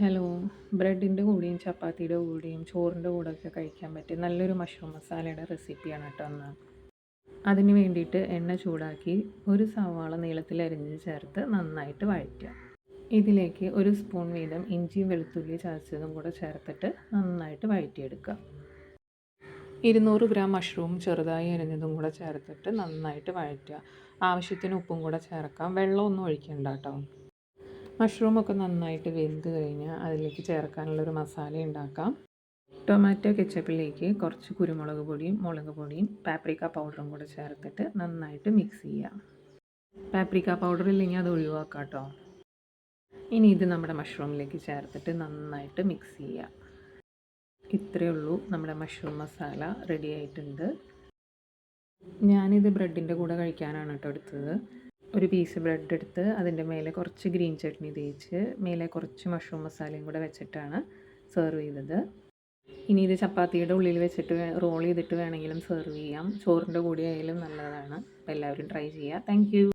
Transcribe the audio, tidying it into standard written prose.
Hello. ബ്രെഡിൻ്റെ കൂടെയും ചപ്പാത്തിയുടെ കൂടെയും ചോറിൻ്റെ കൂടെയൊക്കെ കഴിക്കാൻ പറ്റിയ നല്ലൊരു മഷ്റൂം മസാലയുടെ റെസിപ്പിയാണ് കേട്ടോ ഒന്ന്. അതിന് വേണ്ടിയിട്ട് എണ്ണ ചൂടാക്കി ഒരു സവാള നീളത്തിൽ അരിഞ്ഞ് ചേർത്ത് നന്നായിട്ട് വഴറ്റുക. ഇതിലേക്ക് ഒരു സ്പൂൺ വീതം ഇഞ്ചിയും വെളുത്തുള്ളി ചതച്ചതും കൂടെ ചേർത്തിട്ട് നന്നായിട്ട് വഴറ്റിയെടുക്കുക. 200 ഗ്രാം മഷ്റൂം ചെറുതായി അരിഞ്ഞതും കൂടെ ചേർത്തിട്ട് നന്നായിട്ട് വഴറ്റുക. ആവശ്യത്തിന് ഉപ്പും കൂടെ ചേർക്കാം. വെള്ളമൊന്നും ഒഴിക്കണ്ട കേട്ടോ. മഷ്റൂമൊക്കെ നന്നായിട്ട് വെന്ത് കഴിഞ്ഞാൽ അതിലേക്ക് ചേർക്കാനുള്ളൊരു മസാല ഉണ്ടാക്കാം. ടൊമാറ്റോ കെച്ചപ്പിലേക്ക് കുറച്ച് കുരുമുളക് പൊടിയും മുളക് പൊടിയും പാപ്രിക്ക പൗഡറും കൂടെ ചേർത്തിട്ട് നന്നായിട്ട് മിക്സ് ചെയ്യാം. പാപ്രിക്ക പൗഡർ ഇല്ലെങ്കിൽ അത് ഒഴിവാക്കാം കേട്ടോ. ഇനി ഇത് നമ്മുടെ മഷ്റൂമിലേക്ക് ചേർത്തിട്ട് നന്നായിട്ട് മിക്സ് ചെയ്യാം. ഇത്രയേ ഉള്ളൂ, നമ്മുടെ മഷ്റൂം മസാല റെഡി ആയിട്ടുണ്ട്. ഞാനിത് ബ്രെഡിൻ്റെ കൂടെ കഴിക്കാനാണ് കേട്ടോ എടുത്തത്. ഒരു പീസ് ബ്രെഡ് എടുത്ത് അതിൻ്റെ മേലെ കുറച്ച് ഗ്രീൻ ചട്നി തേച്ച് മേലെ കുറച്ച് മഷ്റൂം മസാലയും കൂടെ വെച്ചിട്ടാണ് സെർവ് ചെയ്തത്. ഇനി ഇത് ചപ്പാത്തിയുടെ ഉള്ളിൽ വെച്ചിട്ട് റോൾ ചെയ്തിട്ട് വേണമെങ്കിലും സെർവ് ചെയ്യാം. ചോറിൻ്റെ കൂടെ ആയാലും നല്ലതാണ്. അപ്പോൾ എല്ലാവരും ട്രൈ ചെയ്യുക. താങ്ക്